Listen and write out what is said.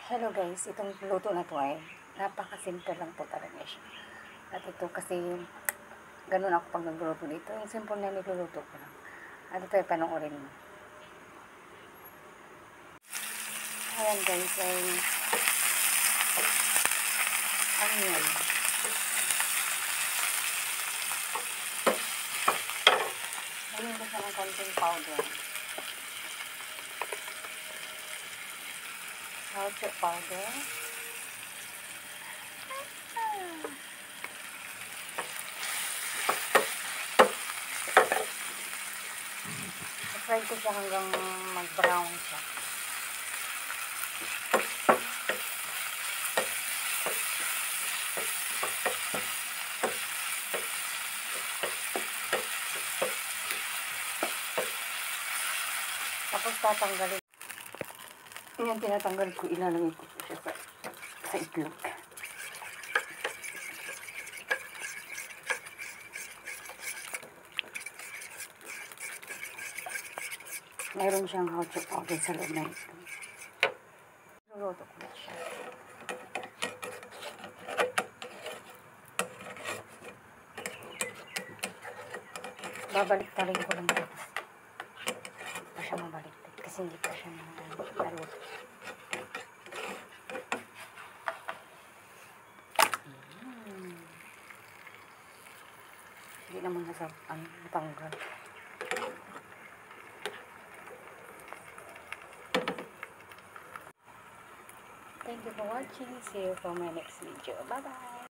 Hello guys, itong luto na to ay napakasimple lang po talaga siya. At ito kasi ganun ako pag nagluluto dito. Yung simple na niluluto ko lang. At ito ay panoorin mo. Ayan guys, ay onion. Ngayon ko siya ng konting powder. Sauce powder. I-fry ko siya hanggang mag-brown siya. Tapos tatanggalin. Yan, tinatanggal ko, ilalagay ko siya sa itlog. Mayroon siyang hot powder sa loob na ito. Luluto ko na siya. Babalik-tarin ko lang ito. Hindi pa siya mabaliktad kasi hindi pa siya naluto. Hindi naman natanggal. Thank you for watching. See you for my next video. Bye-bye.